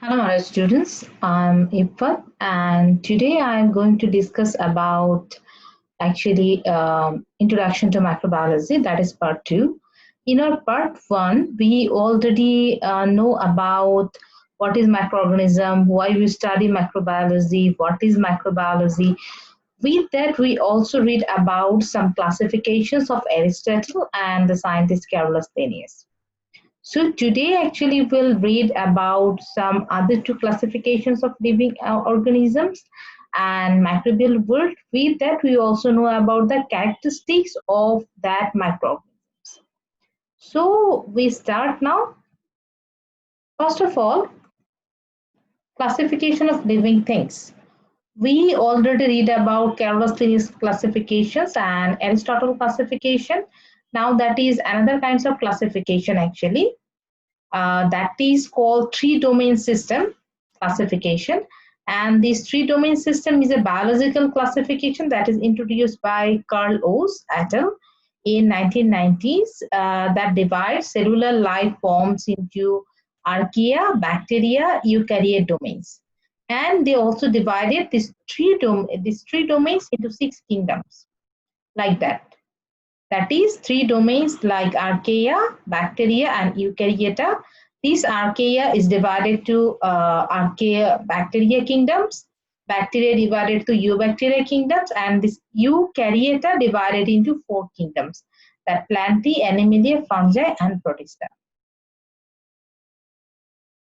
Hello, my students. I'm Ifat, and today I'm going to discuss about introduction to microbiology. That is part two. In our part one, we already know about what is microorganism, why we study microbiology, what is microbiology. With that, we also read about some classifications of Aristotle and the scientist Carolus Linnaeus. So today actually we'll read about some other two classifications of living organisms and microbial world. With that we also know about the characteristics of that microorganisms. So we start now. First of all, classification of living things. We already read about Carolus Linnaeus classifications and Aristotle classification. Now that is another kinds of classification actually. That is called three domain system classification, and this three domain system is a biological classification that is introduced by Carl Oz et al. In 1990s that divides cellular life forms into archaea, bacteria, eukaryote domains, and they also divided these three domains into six kingdoms like that. That is three domains like archaea, bacteria, and eukaryota. This archaea is divided to archaea bacteria kingdoms, bacteria divided to eubacteria kingdoms, and this eukaryota divided into four kingdoms, that plantae, animalia, fungi, and protista.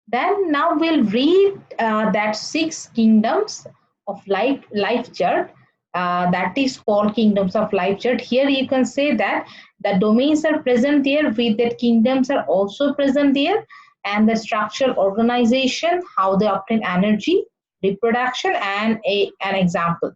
Then now we'll read that six kingdoms of life chart. That is called kingdoms of life chart. Here you can say that the domains are present there, with that kingdoms are also present there, and the structural organization, how they obtain energy, reproduction, and an example.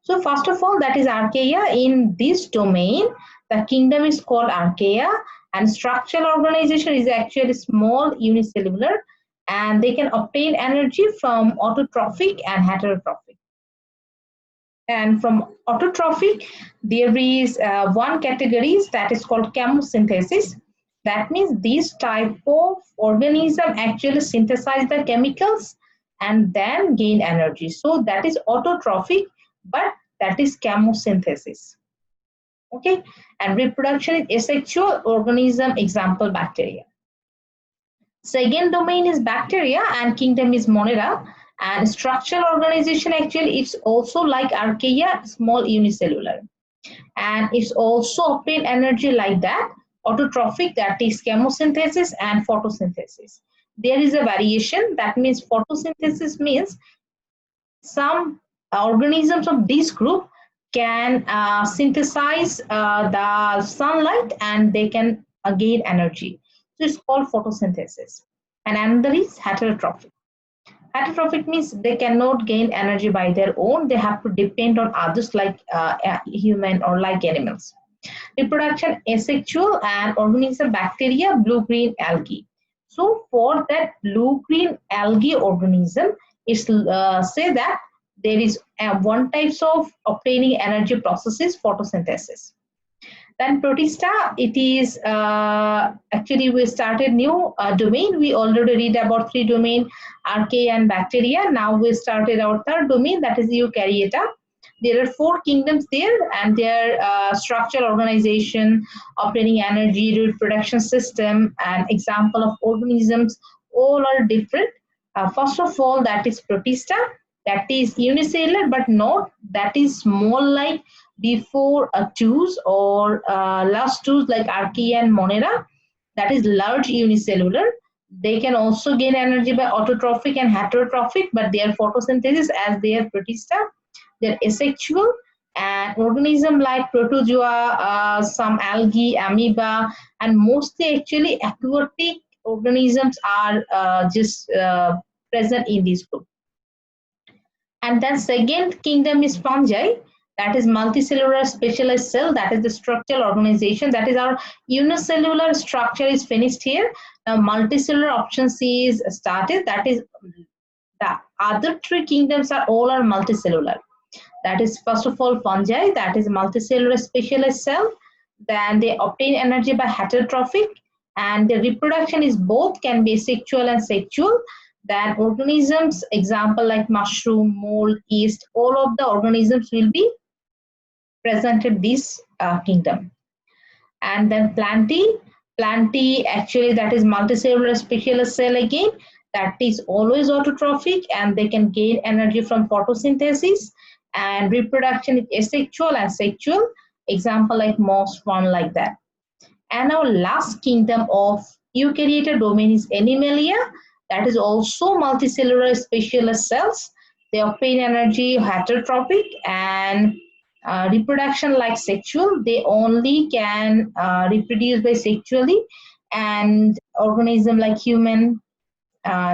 So first of all, that is archaea. In this domain, the kingdom is called archaea, and structural organization is actually small unicellular, and they can obtain energy from autotrophic and heterotrophic. And from autotrophic, there is one category that is called chemosynthesis. That means this type of organism actually synthesize the chemicals and then gain energy. So that is autotrophic, but that is chemosynthesis. Okay, and reproduction is asexual organism, example bacteria. Second domain is bacteria and kingdom is monera, and structural organization actually it's also like archaea, small unicellular, and it's also obtain energy like that, autotrophic, that is chemosynthesis and photosynthesis. There is a variation, that means photosynthesis means some organisms of this group can synthesize the sunlight and they can gain energy. So it's called photosynthesis. And another is heterotrophic. Heterotrophic means they cannot gain energy by their own. They have to depend on others like human or like animals. Reproduction asexual and organism bacteria, blue-green algae. So for that blue-green algae organism, it's say that there is one types of obtaining energy processes, photosynthesis. Then protista, it is actually we started new domain. We already read about three domain, archaea and bacteria. Now we started our third domain, that is eukaryota. There are four kingdoms there, and their structural organization, obtaining energy, reproduction system, and example of organisms, all are different. First of all, that is protista, that is unicellular, but not that is small like before twos or last twos like archaea and monera. That is large unicellular. They can also gain energy by autotrophic and heterotrophic, but their photosynthesis as they are protista. They're asexual, and organism like protozoa, some algae, amoeba, and mostly actually aquatic organisms are just present in this group. And then second kingdom is fungi, that is multicellular specialized cell, that is the structural organization, that is our unicellular structure is finished here. Now multicellular options is started, that is the other three kingdoms are all are multicellular. That is first of all fungi, that is multicellular specialized cell. Then they obtain energy by heterotrophic, and the reproduction is both can be sexual and sexual. Then organisms, example like mushroom, mold, yeast, all of the organisms will be present in this kingdom. And then plantae actually that is multicellular specialist cell again, that is always autotrophic and they can gain energy from photosynthesis, and reproduction is asexual and sexual, example like moss, fern, like that. And our last kingdom of eukaryotic domain is Animalia, that is also multicellular specialist cells. They obtain energy heterotropic and reproduction like sexual. They only can reproduce by sexually, and organism like human,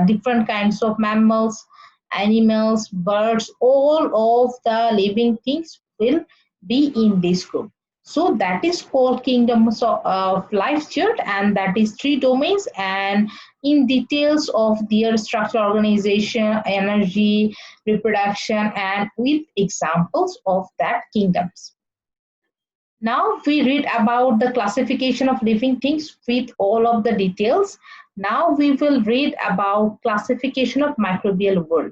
different kinds of mammals, animals, birds, all of the living things will be in this group. So that is called kingdoms of life chart, and that is three domains, and in details of their structure, organization, energy, reproduction, and with examples of that kingdoms. Now we read about the classification of living things with all of the details. Now we will read about classification of microbial world.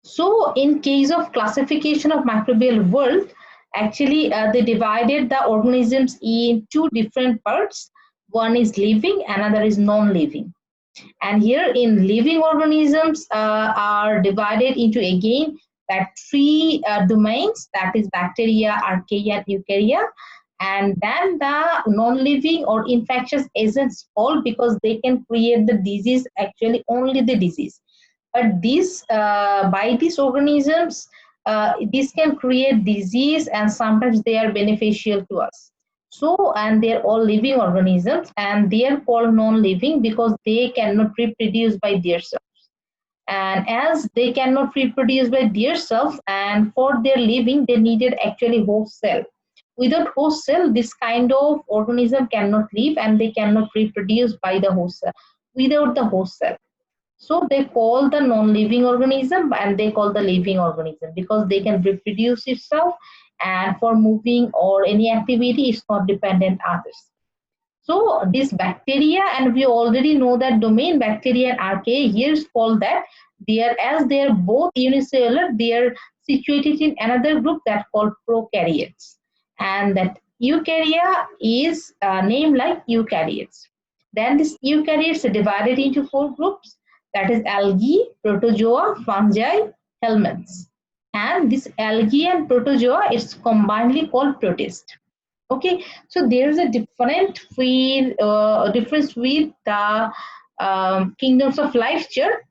So in case of classification of microbial world, actually they divided the organisms in two different parts. One is living, another is non-living. And here in living organisms are divided into again that three domains, that is bacteria, archaea, and eukarya. And then the non-living or infectious agents all, because they can create the disease, actually only the disease. But this by these organisms, this can create disease and sometimes they are beneficial to us. So, and they're all living organisms and they are called non-living because they cannot reproduce by themselves. And as they cannot reproduce by themselves, and for their living, they needed actually host cell. Without host cell, this kind of organism cannot live and they cannot reproduce by the host cell, without the host cell. So they call the non-living organism and they call the living organism because they can reproduce itself, and for moving or any activity it's not dependent on others. So this bacteria, and we already know that domain bacteria and archaea here is called that they are, as they are both unicellular, they are situated in another group that called prokaryotes, and that eukarya is named like eukaryotes. Then this eukaryotes are divided into four groups, that is algae, protozoa, fungi, helminths. And this algae and protozoa is combinedly called protist. Okay, so there is a difference with the kingdoms of life chart,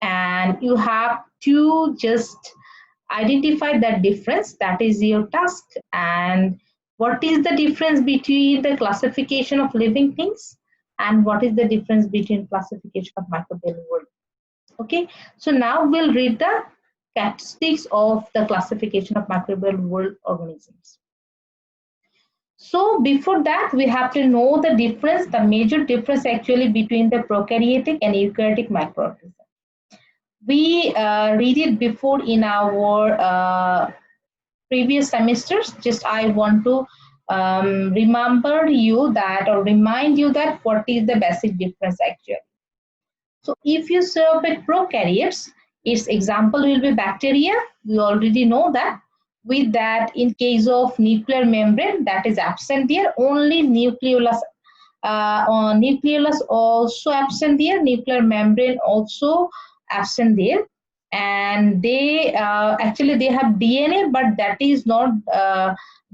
and you have to just identify that difference. That is your task. And what is the difference between the classification of living things and what is the difference between classification of microbial world? Okay, so now we'll read the characteristics of the classification of microbial world organisms. So before that, we have to know the difference, the major difference actually between the prokaryotic and eukaryotic microorganisms. We read it before in our previous semesters. Just I want to remember you that, or remind you that what is the basic difference actually. So if you serve with prokaryotes, its example will be bacteria. We already know that. With that, in case of nuclear membrane, that is absent there. Only nucleolus, nucleolus also absent there. Nuclear membrane also absent there. And they actually they have DNA, but that is not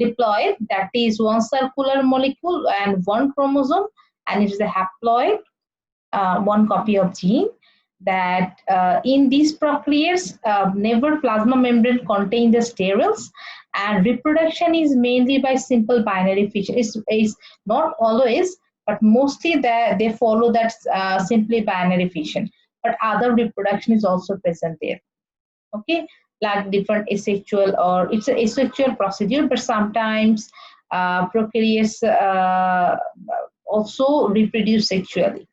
diploid. That is one circular molecule and one chromosome, and it is a haploid. One copy of gene, that in these prokaryotes, never plasma membrane contain the sterols, and reproduction is mainly by simple binary fission. It's not always, but mostly they follow that simply binary fission. But other reproduction is also present there. Okay, like different asexual, or it's an asexual procedure, but sometimes prokaryotes also reproduce sexually.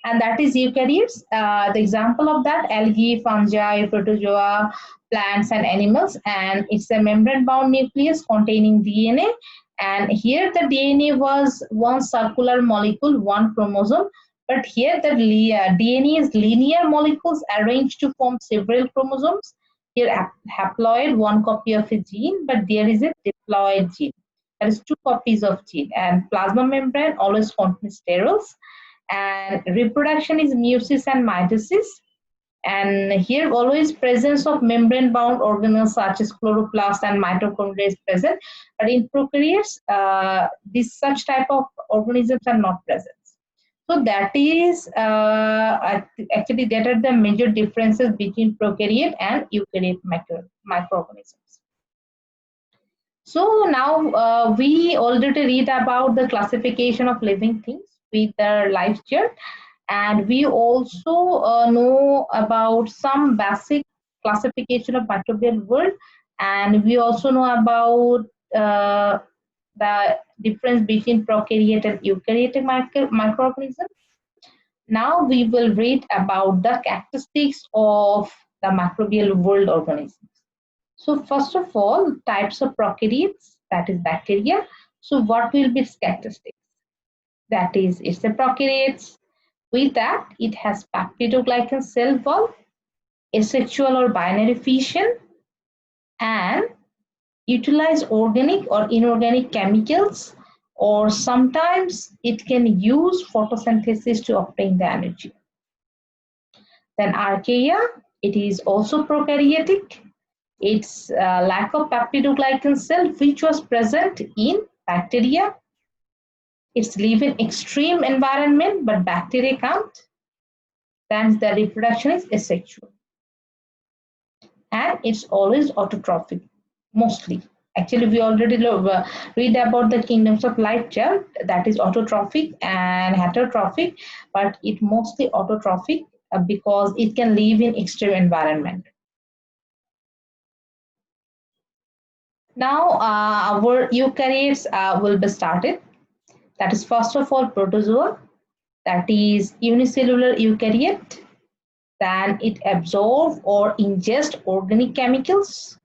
And that is eukaryotes. The example of that, algae, fungi, protozoa, plants and animals, and it's a membrane-bound nucleus containing DNA. And here the DNA was one circular molecule, one chromosome, But here the DNA is linear molecules arranged to form several chromosomes. Here haploid, one copy of a gene, but there is a diploid gene. That is two copies of gene. And plasma membrane always contains sterols. And reproduction is meiosis and mitosis. And here always presence of membrane bound organelles such as chloroplast and mitochondria is present. But in prokaryotes, these such type of organisms are not present. So that is actually that are the major differences between prokaryote and eukaryote microorganisms. So now we already read about the classification of living things with their life chart, and we also know about some basic classification of microbial world, and we also know about the difference between prokaryote and eukaryotic microorganisms. Now we will read about the characteristics of the microbial world organisms. So first of all, types of prokaryotes, that is bacteria. So what will be its characteristics? That is, it's a prokaryotes. With that, it has peptidoglycan cell wall, asexual or binary fission, and utilize organic or inorganic chemicals, or sometimes it can use photosynthesis to obtain the energy. Then archaea, it is also prokaryotic. Its lack of peptidoglycan cell, which was present in bacteria. It's live in extreme environment, but bacteria can't. Then the reproduction is asexual. And it's always autotrophic, mostly. Actually, we already read about the kingdoms of life chart, that is autotrophic and heterotrophic, but it mostly autotrophic because it can live in extreme environment. Now our eukaryotes will be started. That is first of all protozoa, that is unicellular eukaryote. Then it absorbs or ingests organic chemicals,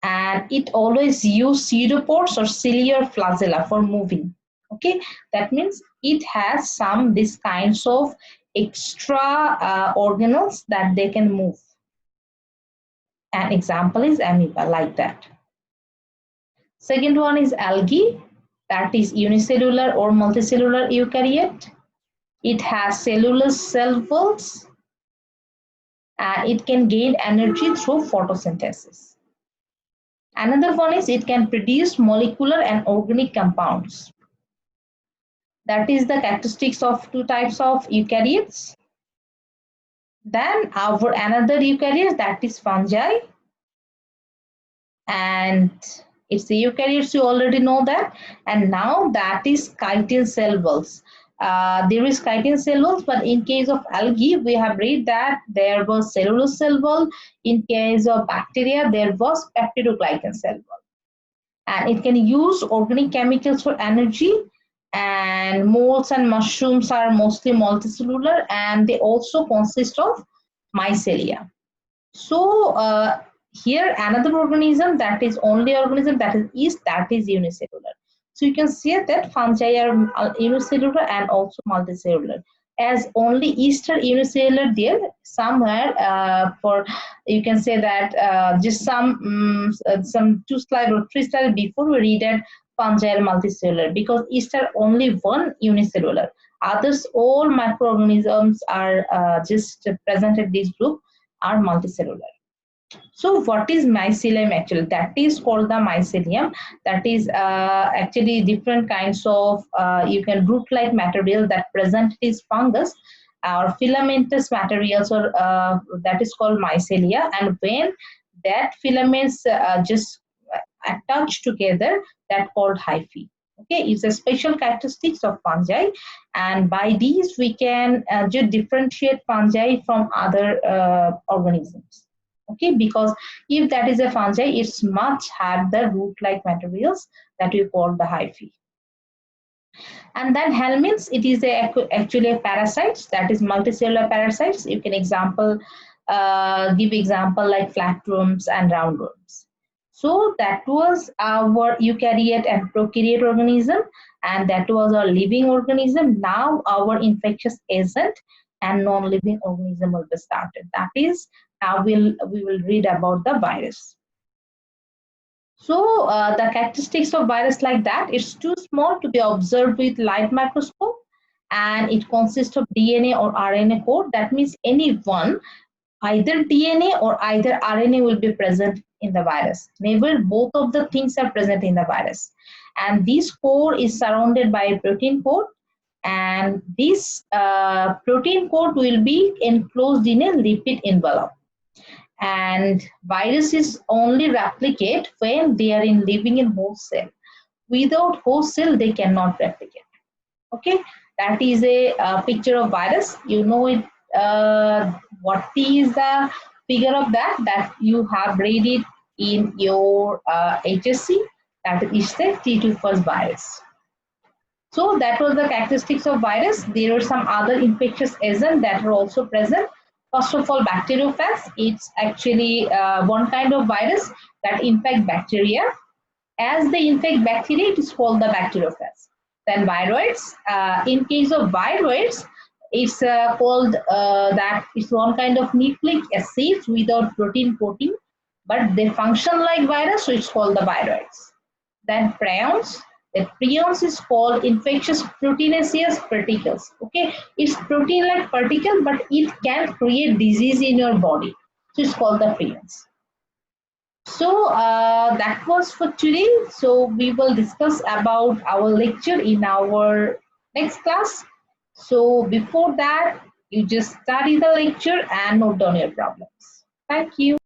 and it always use pseudopores or cilia or flagella for moving. Okay, that means it has some these kinds of extra organelles that they can move. An example is amoeba, like that. Second one is algae, that is unicellular or multicellular eukaryote. It has cellular cell walls, and it can gain energy through photosynthesis. Another one is it can produce molecular and organic compounds. That is the characteristics of two types of eukaryotes. Then our another eukaryote, that is fungi, and it's the eukaryotes, you already know that. And now that is chitin cell walls. There is chitin cell walls, but in case of algae, we have read that there was cellulose cell wall. In case of bacteria, there was peptidoglycan cell wall. And it can use organic chemicals for energy. And molds and mushrooms are mostly multicellular, and they also consist of mycelia. So here another organism, that is only organism that is yeast, that is unicellular. So you can see that fungi are unicellular and also multicellular. As only yeast are unicellular, there somewhere for you can say that just some 2 slides or 3 slides before we read that fungi are multicellular, because yeast are only one unicellular. Others all microorganisms are just present in this group are multicellular. So what is mycelium actually? That is called the mycelium. That is actually different kinds of you can root-like material that present is fungus or filamentous materials, or that is called mycelia. And when that filaments just attach together, that called hyphae. Okay, it's a special characteristics of fungi, and by these we can just differentiate fungi from other organisms. Okay, because if that is a fungi, it must have the root-like materials that we call the hyphae. And then helminths, it is actually a parasites, that is multicellular parasites. You can give example like flatworms and roundworms. So that was our eukaryote and prokaryote organism, and that was our living organism. Now our infectious agent and non-living organism will be started. That is how we will read about the virus. So the characteristics of virus like that, it's too small to be observed with light microscope, and it consists of DNA or RNA code. That means any one, either DNA or either RNA will be present in the virus. Never both of the things are present in the virus. And this core is surrounded by a protein core, and this protein core will be enclosed in a lipid envelope. And viruses only replicate when they are living in host cell. Without host cell, they cannot replicate. Okay, that is a picture of virus. You know it. What is the figure of that? That you have read it in your HSC. That is the T2 virus. So that was the characteristics of virus. There are some other infectious agents that are also present. First of all, bacteriophage. It's actually one kind of virus that infect bacteria. As they infect bacteria, it is called the bacteriophage. Then viroids. In case of viroids, it's called that it's one kind of nucleic acids without protein coating, but they function like virus, so it's called the viroids. Then prions. The prions is called infectious proteinaceous particles. Okay, it's protein-like particle, but it can create disease in your body, so it's called the prions. So that was for today. So we will discuss about our lecture in our next class. So before that, you just study the lecture and note down your problems. Thank you.